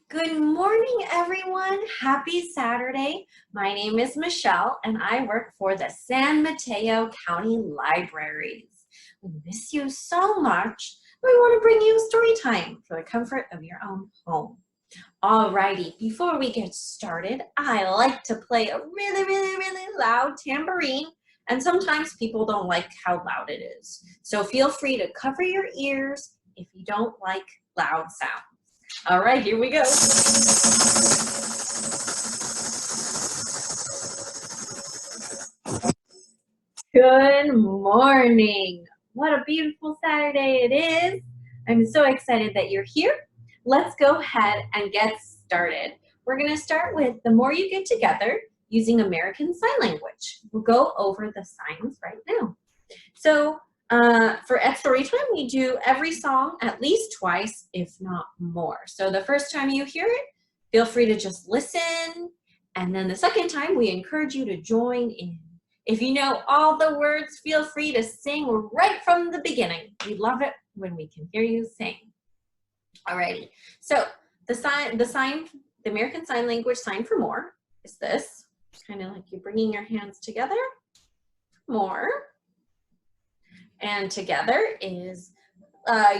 Good morning, everyone. Happy Saturday. My name is Michelle, and I work for the San Mateo County Libraries. We miss you so much. We want to bring you story time for the comfort of your own home. Alrighty, before we get started, I like to play a really loud tambourine, and sometimes people don't like how loud it is. So feel free to cover your ears if you don't like loud sounds. All right, here we go. Good morning. What a beautiful Saturday it is. I'm so excited that you're here. Let's go ahead and get started. We're going to start with the more you get together using American Sign Language. We'll go over the signs right now. So for at Storytime, we do every song at least twice, if not more. So the first time you hear it, feel free to just listen. And then the second time, we encourage you to join in. If you know all the words, feel free to sing right from the beginning. We love it when we can hear you sing. Alrighty, so the American Sign Language sign for more is this. It's kind of like you bringing your hands together. More. And together is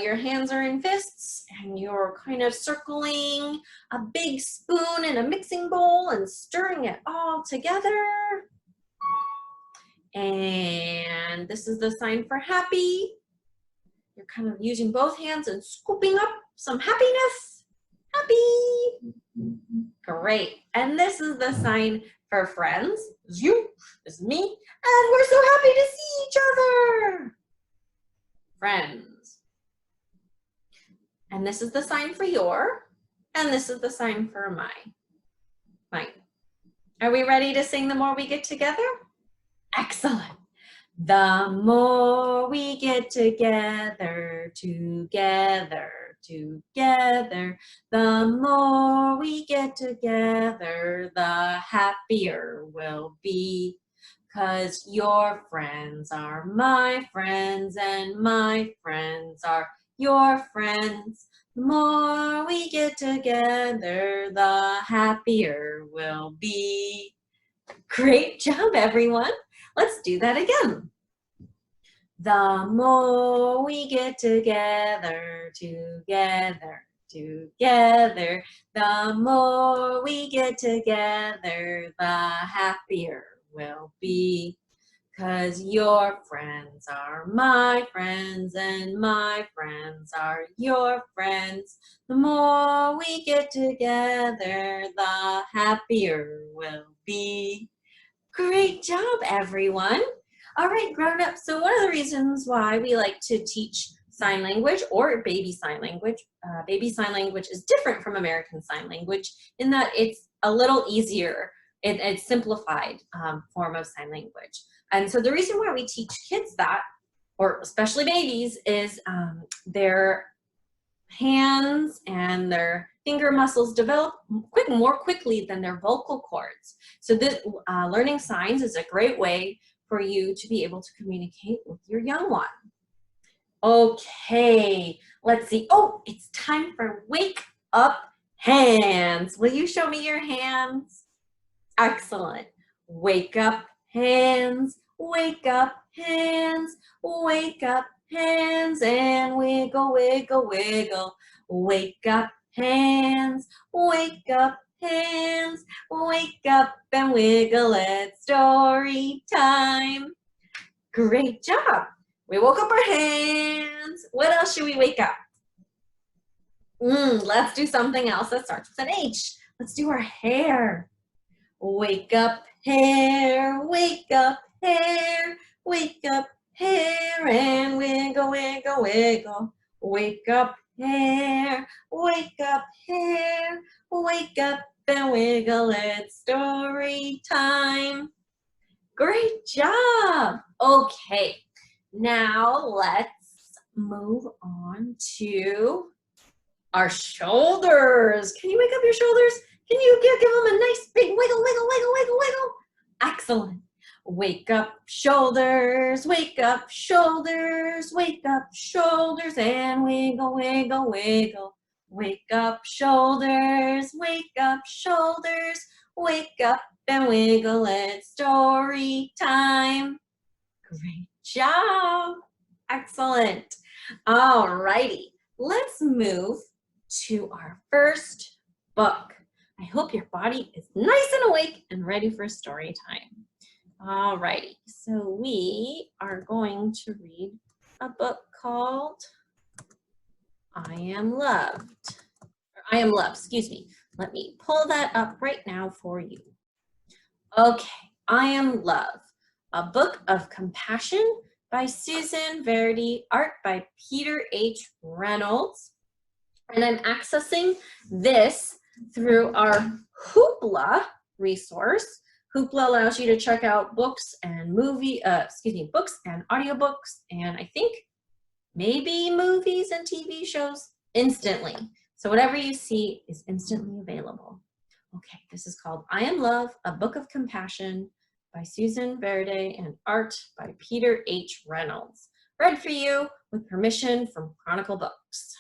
your hands are in fists and you're kind of circling a big spoon in a mixing bowl and stirring it all together. And this is the sign for happy. You're kind of using both hands and scooping up some happiness. Happy. Great. And this is the sign for friends. This is you. This is me. And we're so happy to see each other. Friends. And this is the sign for your, and this is the sign for mine. Are we ready to sing the more we get together? Excellent. The more we get together, the more we get together, the happier we'll be. 'Cause your friends are my friends and my friends are your friends. The more we get together, the happier we'll be. Great job, everyone. Let's do that again. The more we get together, the more we get together, the happier we'll be. 'Cause your friends are my friends and my friends are your friends. The more we get together, the happier we'll be. Great job, everyone. All right, grown-ups, so one of the reasons why we like to teach sign language or baby sign language is different from American Sign Language in that it's a little easier. It's simplified form of sign language. And so the reason why we teach kids that, or especially babies, is their hands and their finger muscles develop more quickly than their vocal cords. So this learning signs is a great way for you to be able to communicate with your young one. Okay, let's see. Oh, it's time for wake up hands. Will you show me your hands? Excellent. Wake up hands, wake up hands, wake up hands, and wiggle, wiggle, wiggle. Wake up hands, wake up hands, wake up and wiggle. It's story time. Great job. We woke up our hands. What else should we wake up? Let's do something else that starts with an H. Let's do our hair. Wake up hair, wake up hair, wake up hair, and wiggle, wiggle, wiggle. Wake up hair, wake up hair, wake up and wiggle. It's story time. Great job. Okay, now let's move on to our shoulders. Can you wake up your shoulders? Can you give them a nice big wiggle, wiggle, wiggle, wiggle, wiggle? Excellent. Wake up shoulders, wake up shoulders, wake up shoulders, and wiggle, wiggle, wiggle. Wake up, shoulders, wake up, shoulders, wake up and wiggle it. Story time. Great job. Excellent. All righty. Let's move to our first book. I hope your body is nice and awake and ready for story time. All righty. So we are going to read a book called I Am Loved. I Am Loved, excuse me. Let me pull that up right now for you. Okay, I Am Love, a book of compassion by Susan Verdi, art by Peter H. Reynolds. And I'm accessing this through our Hoopla resource. Hoopla allows you to check out books and books and audiobooks, and I think maybe movies and TV shows instantly. So whatever you see is instantly available. Okay, this is called I Am Love, a Book of Compassion by Susan Verde and art by Peter H. Reynolds. Read for you with permission from Chronicle Books.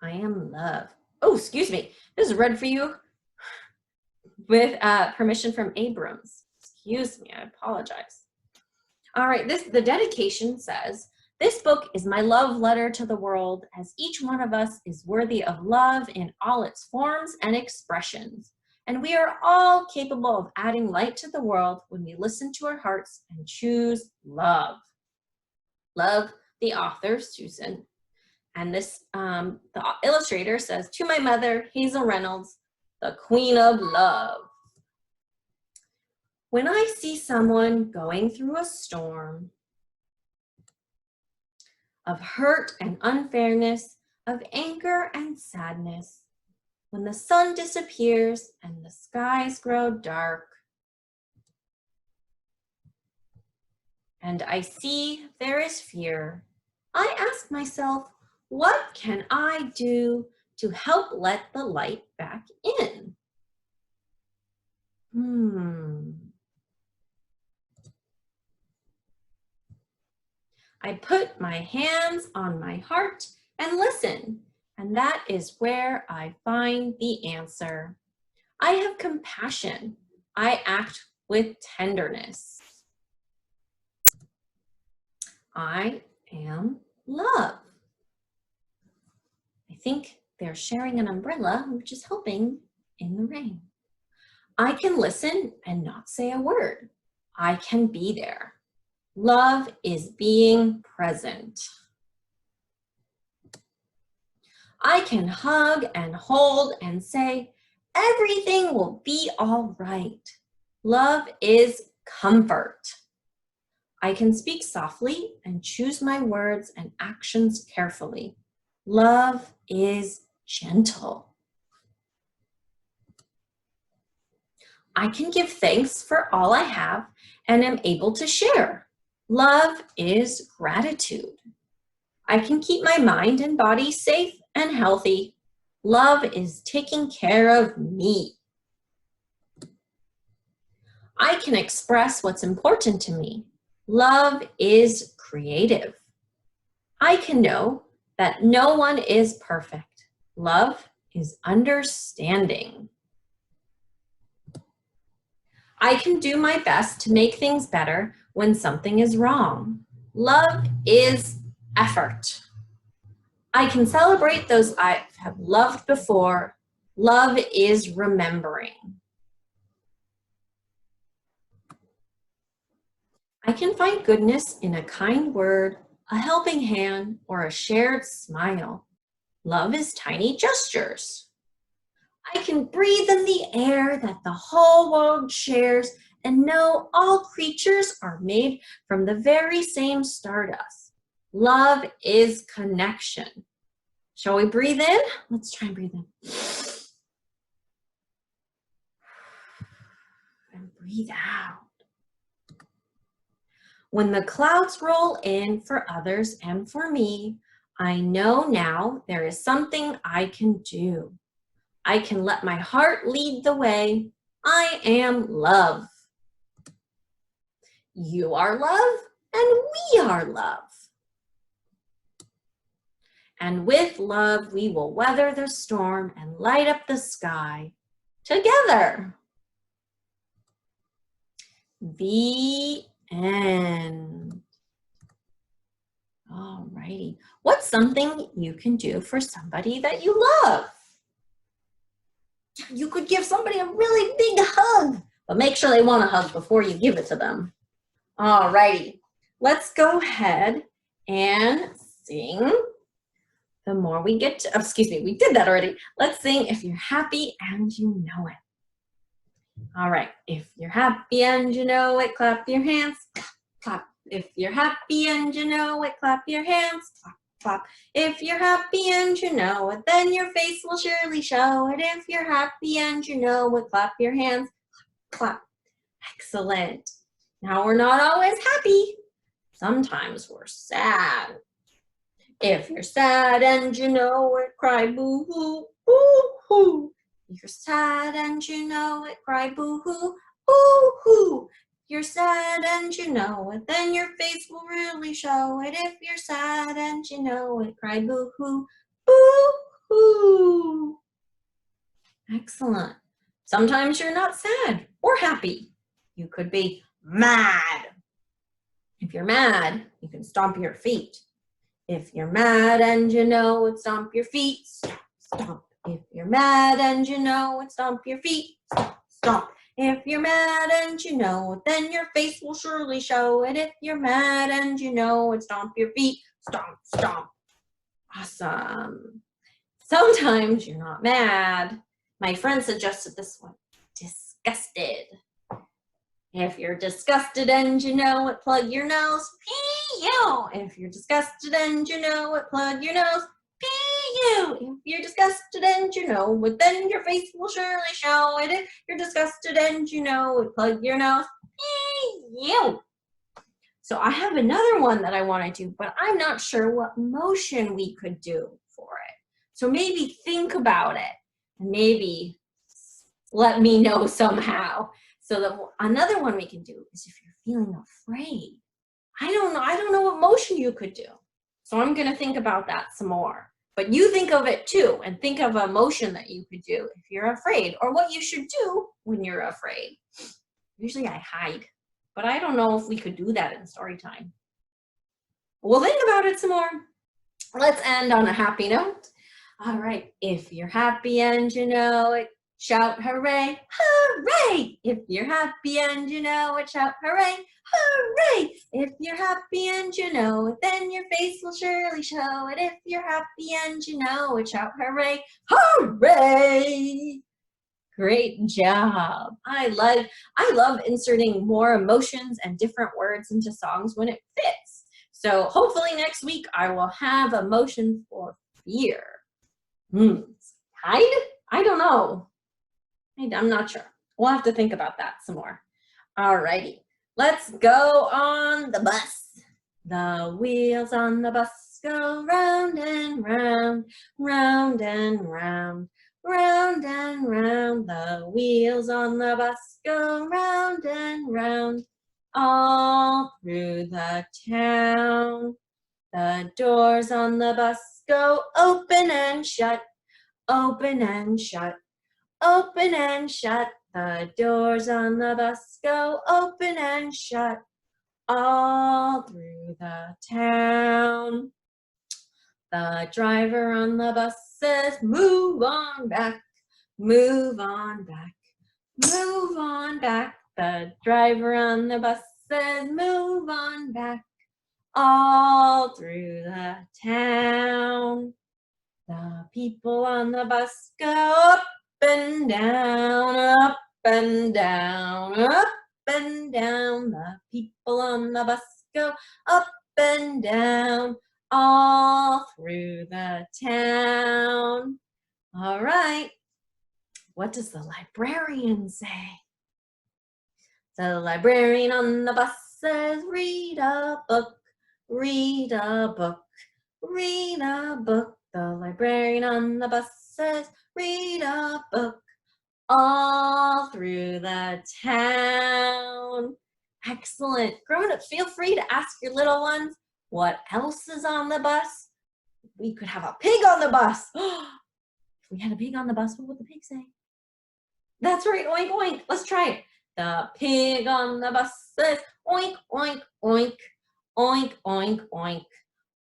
I Am Love. Oh, excuse me. This is read for you with permission from Abrams. Excuse me, I apologize. All right, the dedication says, this book is my love letter to the world, as each one of us is worthy of love in all its forms and expressions. And we are all capable of adding light to the world when we listen to our hearts and choose love. Love, the author, Susan. And this, the illustrator says, to my mother, Hazel Reynolds, the Queen of Love. When I see someone going through a storm of hurt and unfairness, of anger and sadness, when the sun disappears and the skies grow dark, and I see there is fear, I ask myself, what can I do to help let the light back in? I put my hands on my heart and listen, and that is where I find the answer. I have compassion. I act with tenderness. I am love. I think they're sharing an umbrella, which is helping in the rain. I can listen and not say a word. I can be there. Love is being present. I can hug and hold and say, everything will be all right. Love is comfort. I can speak softly and choose my words and actions carefully. Love is gentle. I can give thanks for all I have and am able to share. Love is gratitude. I can keep my mind and body safe and healthy. Love is taking care of me. I can express what's important to me. Love is creative. I can know that no one is perfect. Love is understanding. I can do my best to make things better when something is wrong. Love is effort. I can celebrate those I have loved before. Love is remembering. I can find goodness in a kind word, a helping hand, or a shared smile. Love is tiny gestures. I can breathe in the air that the whole world shares and know all creatures are made from the very same stardust. Love is connection. Shall we breathe in? Let's try and breathe in. And breathe out. When the clouds roll in for others and for me, I know now there is something I can do. I can let my heart lead the way. I am love. You are love, and we are love. And with love, we will weather the storm and light up the sky together. The end. All righty. What's something you can do for somebody that you love? You could give somebody a really big hug, but make sure they want a hug before you give it to them. All righty. Let's go ahead and sing. The more we get to, excuse me, we did that already. Let's sing If You're Happy and You Know It. All right. If you're happy and you know it, clap your hands. Clap. If you're happy and you know it, clap your hands. Clap, clap. If you're happy and you know it, then your face will surely show it. If you're happy and you know it, clap your hands. Clap. Excellent. Now we're not always happy. Sometimes we're sad. If you're sad and you know it, cry boo-hoo, boo-hoo. If you're sad and you know it, cry boo-hoo, boo-hoo. If you're sad and you know it, then your face will really show it. If you're sad and you know it, cry boo-hoo, boo-hoo. Excellent. Sometimes you're not sad or happy. You could be mad. If you're mad, you can stomp your feet. If you're mad and you know it, stomp your feet, stomp, stomp. If you're mad and you know it, stomp your feet, stomp, stomp. If you're mad and you know it, then your face will surely show it. If you're mad and you know it, stomp your feet, stomp, stomp. Awesome. Sometimes you're not mad. My friend suggested this one, disgusted. If you're disgusted and you know it, plug your nose, pee-you. If you're disgusted and you know it, plug your nose, pee-you. If you're disgusted and you know it, then your face will surely show it. If you're disgusted and you know it, plug your nose, pee-you. So I have another one that I want to do, but I'm not sure what motion we could do for it. So maybe think about it and maybe let me know somehow. So another one we can do is if you're feeling afraid. I don't know what motion you could do. So I'm going to think about that some more. But you think of it too, and think of a motion that you could do if you're afraid, or what you should do when you're afraid. Usually I hide, but I don't know if we could do that in story time. We'll think about it some more. Let's end on a happy note. All right, if you're happy and you know it, shout hooray, hooray! If you're happy and you know it, shout hooray, hooray! If you're happy and you know it, then your face will surely show it. If you're happy and you know it, shout hooray, hooray! Great job. I love inserting more emotions and different words into songs when it fits. So hopefully next week I will have emotion for fear. Hide? I don't know. I'm not sure. We'll have to think about that some more. Alrighty, let's go on the bus. The wheels on the bus go round and round, round and round, round and round. The wheels on the bus go round and round, all through the town. The doors on the bus go open and shut, open and shut, open and shut. The doors on the bus go open and shut, all through the town. The driver on the bus says, move on back, move on back, move on back. The driver on the bus says, move on back, all through the town. The people on the bus go up and down, up and down, up and down. The people on the bus go up and down, all through the town. All right, what does the librarian say? The librarian on the bus says, read a book, read a book, read a book. The librarian on the bus says, read a book, all through the town. Excellent. Grown-ups, feel free to ask your little ones, what else is on the bus? We could have a pig on the bus. If we had a pig on the bus, what would the pig say? That's right, oink, oink. Let's try it. The pig on the bus says oink, oink, oink, oink, oink, oink,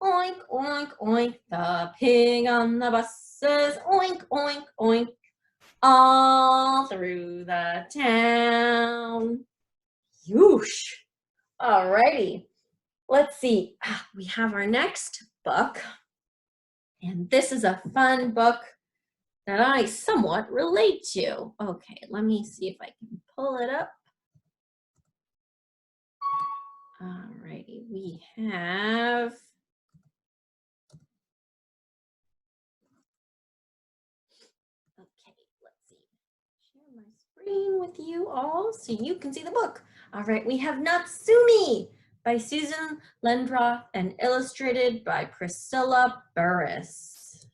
oink, oink, oink. The pig on the bus says oink, oink, oink, all through the town. Whoosh. Alrighty. Let's see. We have our next book, and this is a fun book that I somewhat relate to. Okay, let me see if I can pull it up. Alrighty, we have let's see. Share my screen with you all so you can see the book. All right, we have Natsumi by Susan Lendroth and illustrated by Priscilla Burris.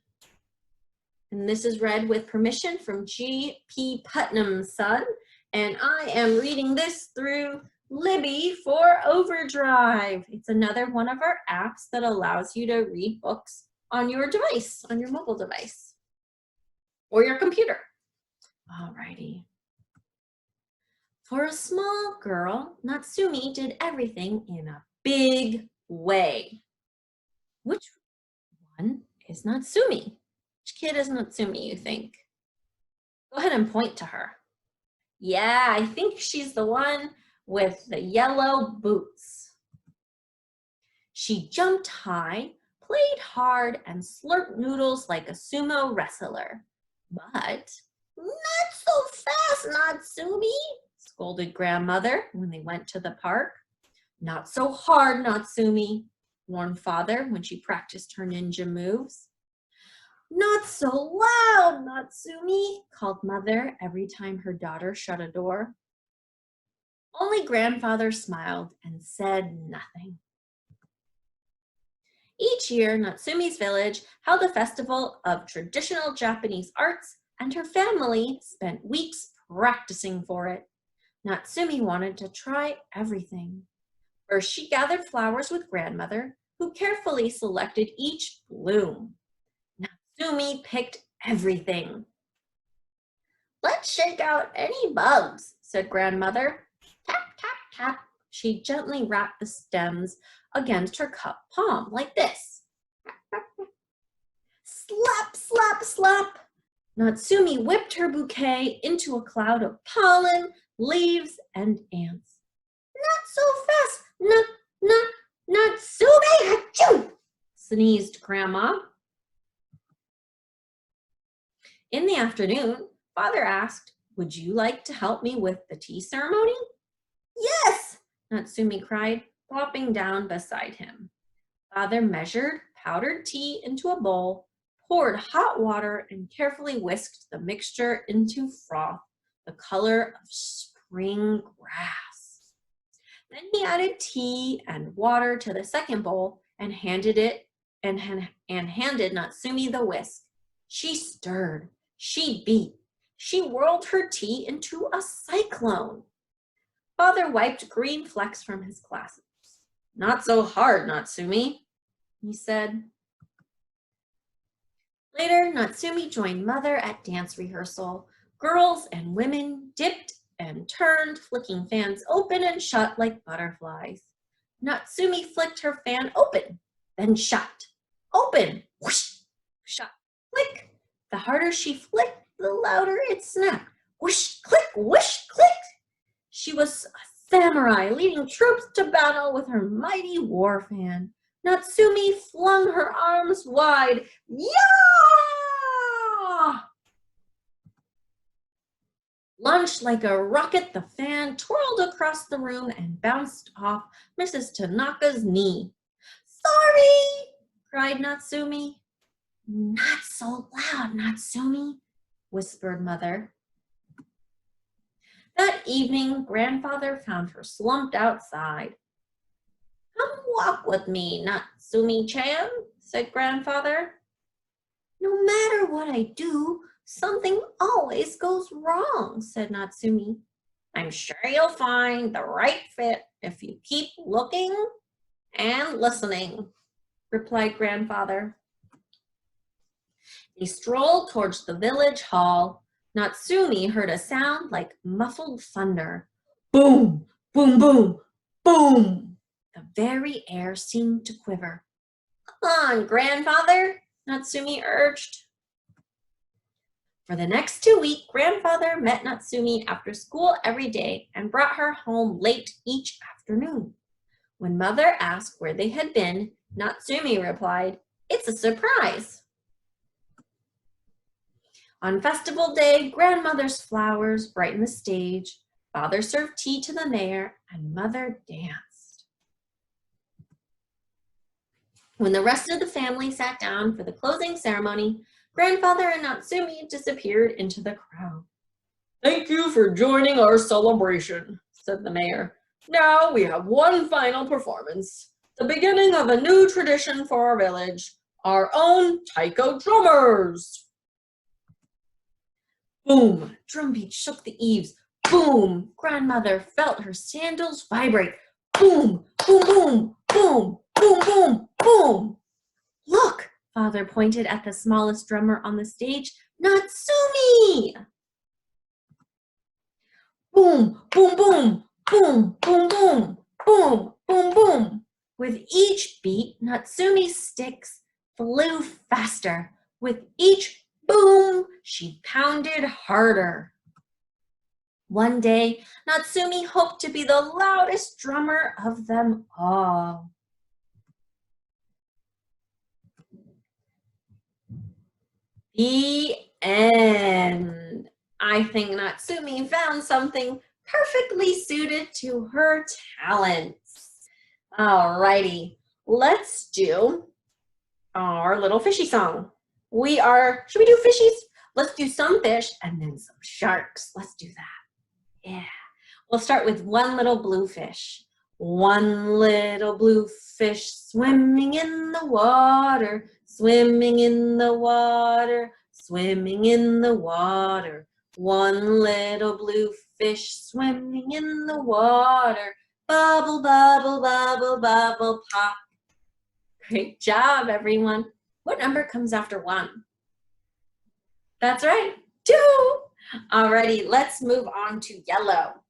And this is read with permission from G.P. Putnam's son. And I am reading this through Libby for Overdrive. It's another one of our apps that allows you to read books on your device, on your mobile device or your computer. Alrighty. For a small girl, Natsumi did everything in a big way. Which one is Natsumi? Which kid is Natsumi, you think? Go ahead and point to her. Yeah, I think she's the one with the yellow boots. She jumped high, played hard, and slurped noodles like a sumo wrestler. But not so fast, Natsumi, scolded grandmother when they went to the park. Not so hard, Natsumi, warned father when she practiced her ninja moves. Not so loud, Natsumi, called mother every time her daughter shut a door. Only grandfather smiled and said nothing. Each year, Natsumi's village held a festival of traditional Japanese arts, and her family spent weeks practicing for it. Natsumi wanted to try everything. First, she gathered flowers with grandmother, who carefully selected each bloom. Natsumi picked everything. Let's shake out any bugs, said grandmother. Tap, tap, tap. She gently rapped the stems against her cup palm like this. Slap, slap, slap. Natsumi whipped her bouquet into a cloud of pollen, leaves, and ants. Not so fast, Natsumi, achoo, sneezed Grandma. In the afternoon, Father asked, would you like to help me with the tea ceremony? Yes, Natsumi cried, plopping down beside him. Father measured powdered tea into a bowl, poured hot water, and carefully whisked the mixture into froth, the color of spring grass. Then he added tea and water to the second bowl and handed Natsumi the whisk. She stirred, she beat, she whirled her tea into a cyclone. Father wiped green flecks from his glasses. Not so hard, Natsumi, he said. Later, Natsumi joined Mother at dance rehearsal. Girls and women dipped and turned, flicking fans open and shut like butterflies. Natsumi flicked her fan open, then shut. Open, whoosh, shut, click. The harder she flicked, the louder it snapped. Whoosh, click, whoosh, click. She was a samurai leading troops to battle with her mighty war fan. Natsumi flung her arms wide. Yah! Launched like a rocket, the fan twirled across the room and bounced off Mrs. Tanaka's knee. Sorry, cried Natsumi. Not so loud, Natsumi, whispered Mother. That evening, Grandfather found her slumped outside. Come walk with me, Natsumi-chan, said Grandfather. No matter what I do, something always goes wrong, said Natsumi. I'm sure you'll find the right fit if you keep looking and listening, replied Grandfather. They strolled towards the village hall. Natsumi heard a sound like muffled thunder. Boom, boom, boom, boom. The very air seemed to quiver. Come on, grandfather, Natsumi urged. For the next 2 weeks, grandfather met Natsumi after school every day and brought her home late each afternoon. When mother asked where they had been, Natsumi replied, "It's a surprise." On festival day, grandmother's flowers brightened the stage, father served tea to the mayor, and mother danced. When the rest of the family sat down for the closing ceremony, grandfather and Natsumi disappeared into the crowd. "Thank you for joining our celebration," said the mayor. "Now we have one final performance, the beginning of a new tradition for our village, our own taiko drummers." Boom! Drumbeat shook the eaves. Boom! Grandmother felt her sandals vibrate. Boom! Boom! Boom! Boom! Boom! Boom! Boom! Look! Father pointed at the smallest drummer on the stage. Natsumi! Boom! Boom! Boom! Boom! Boom! Boom! Boom! Boom! Boom! With each beat, Natsumi's sticks flew faster. With each boom, she pounded harder. One day, Natsumi hoped to be the loudest drummer of them all. The end. I think Natsumi found something perfectly suited to her talents. Alrighty, let's do our little fishy song. Should we do fishies? Let's do some fish and then some sharks. Let's do that. Yeah. We'll start with one little blue fish. One little blue fish swimming in the water, swimming in the water, swimming in the water. One little blue fish swimming in the water. Bubble, bubble, bubble, bubble, pop. Great job, everyone. What number comes after 1? That's right, 2. Alrighty, let's move on to yellow.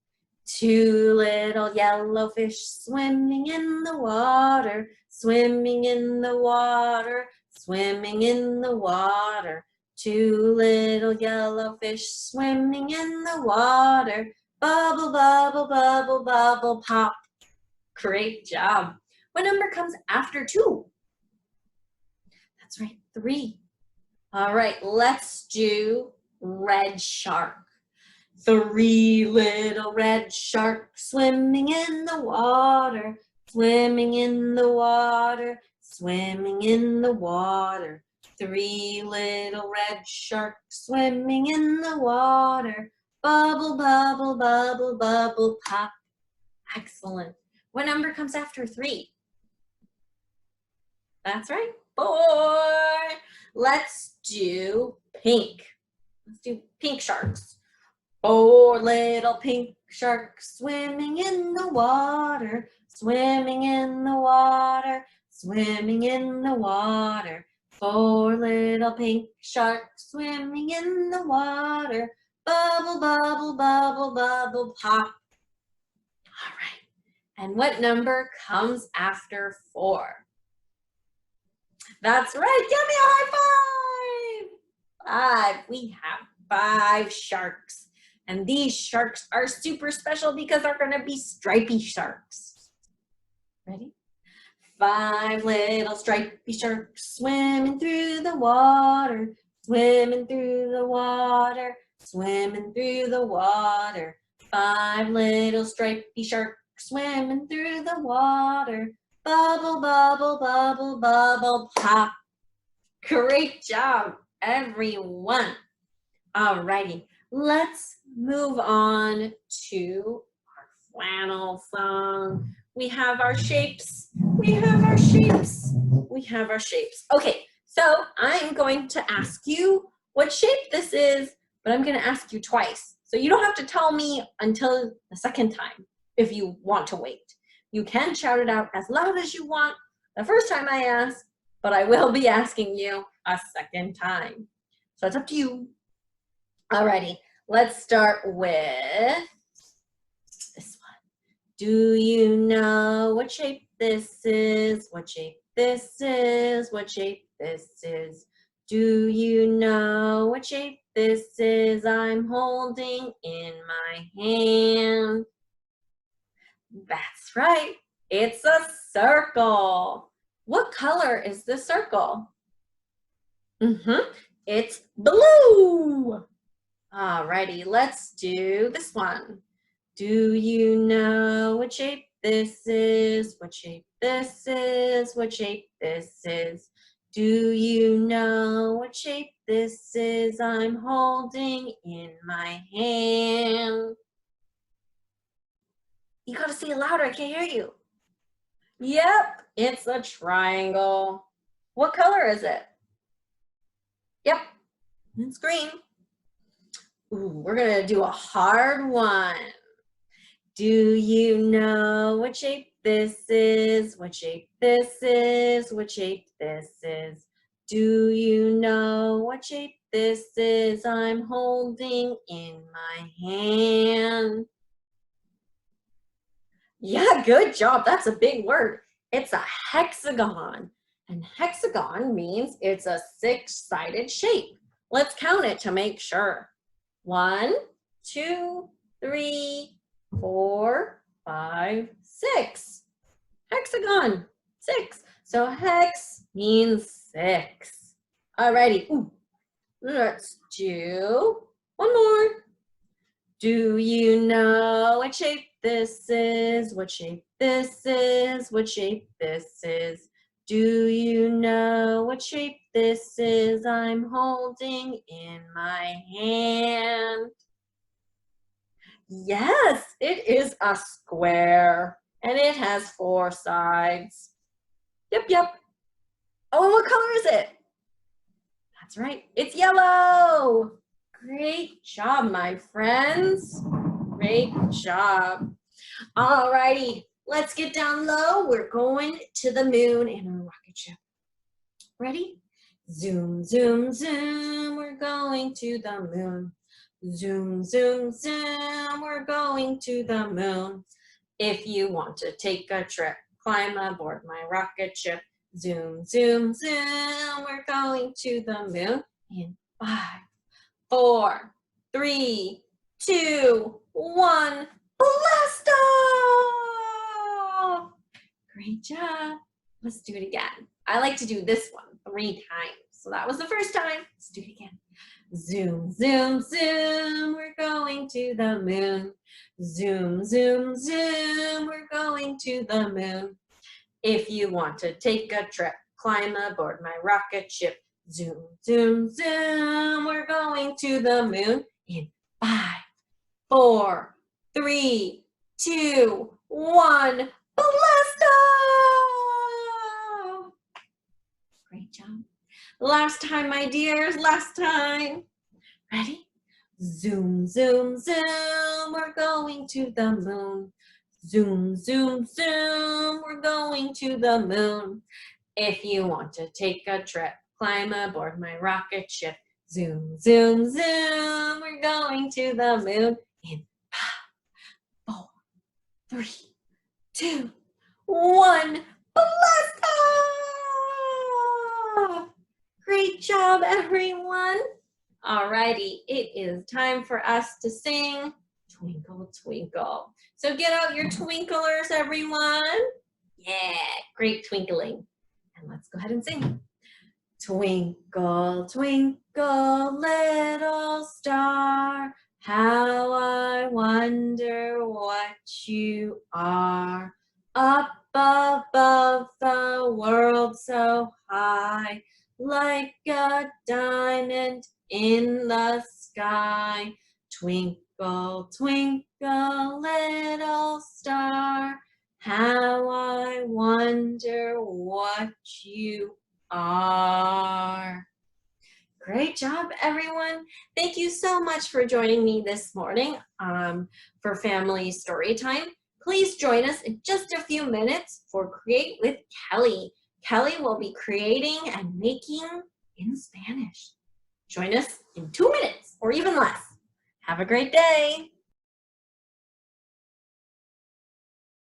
2 little yellow fish swimming in the water, swimming in the water, swimming in the water. 2 little yellow fish swimming in the water. Bubble, bubble, bubble, bubble, pop. Great job. What number comes after 2? That's right, 3. All right, let's do red shark. 3 little red sharks swimming in the water, swimming in the water, swimming in the water. 3 little red sharks swimming in the water. Bubble, bubble, bubble, bubble, pop. Excellent. What number comes after 3? That's right, 4. Let's do pink. Let's do pink sharks. 4 little pink sharks swimming in the water, swimming in the water, swimming in the water. 4 little pink sharks swimming in the water. Bubble, bubble, bubble, bubble, pop. All right. And what number comes after 4? That's right. Give me a high 5. 5. We have 5 sharks. And these sharks are super special because they're going to be stripy sharks. Ready? 5 little stripy sharks swimming through the water, swimming through the water, swimming through the water. 5 little stripy sharks swimming through the water. Bubble, bubble, bubble, bubble, pop. Great job, everyone. Alrighty, let's move on to our flannel song. We have our shapes. We have our shapes. We have our shapes. Okay, so I'm going to ask you what shape this is, but I'm going to ask you twice. So you don't have to tell me until the second time if you want to wait. You can shout it out as loud as you want the first time I ask, but I will be asking you a second time. So it's up to you. Alrighty, let's start with this one. Do you know what shape this is? What shape this is? What shape this is? Do you know what shape this is I'm holding in my hand? That's right. It's a circle. What color is the circle? It's blue. Alrighty, let's do this one. Do you know what shape this is? What shape this is? What shape this is? Do you know what shape this is I'm holding in my hand? You gotta say it louder, I can't hear you. Yep, it's a triangle. What color is it? Yep, it's green. Ooh, we're gonna do a hard one. Do you know what shape this is? What shape this is? What shape this is? Do you know what shape this is I'm holding in my hand? Yeah, good job. That's a big word. It's a hexagon. And hexagon means it's a six-sided shape. Let's count it to make sure. 1, 2, 3, 4, 5, 6. Hexagon, 6. So hex means 6. Alrighty, let's do one more. Do you know what shape this is? What shape this is? What shape this is? Do you know what shape this is I'm holding in my hand? Yes, it is a square, and it has 4 sides. Yep. Oh, and what color is it? That's right, it's yellow. Great job, my friends. Great job. Alrighty, let's get down low. We're going to the moon in a rocket ship. Ready? Zoom, zoom, zoom, we're going to the moon. Zoom, zoom, zoom, we're going to the moon. If you want to take a trip, climb aboard my rocket ship. Zoom, zoom, zoom, we're going to the moon in 5, 4, 3, 2, 1, blast off! Great job. Let's do it again. I like to do this one 3 times. So that was the first time. Let's do it again. Zoom, zoom, zoom, we're going to the moon. Zoom, zoom, zoom, we're going to the moon. If you want to take a trip, climb aboard my rocket ship. Zoom, zoom, zoom, we're going to the moon in 5, 4, 3, 2, 1, blast off! Great job. Last time, my dears, last time. Ready? Zoom, zoom, zoom, we're going to the moon. Zoom, zoom, zoom, we're going to the moon. If you want to take a trip, climb aboard my rocket ship. Zoom, zoom, zoom, we're going to the moon in 5, 4, 3, 2, 1, blast off! Great job, everyone. Alrighty, it is time for us to sing Twinkle, Twinkle. So get out your twinklers, everyone. Yeah, great twinkling. And let's go ahead and sing. Twinkle, twinkle, little star, how I wonder what you are. Up above the world so high, like a diamond in the sky. Twinkle, twinkle, little star, how I wonder what you are. Great job, everyone. Thank you so much for joining me this morning for Family Storytime. Please join us in just a few minutes for Create with Kelly. Kelly will be creating and making in Spanish. Join us in 2 minutes or even less. Have a great day.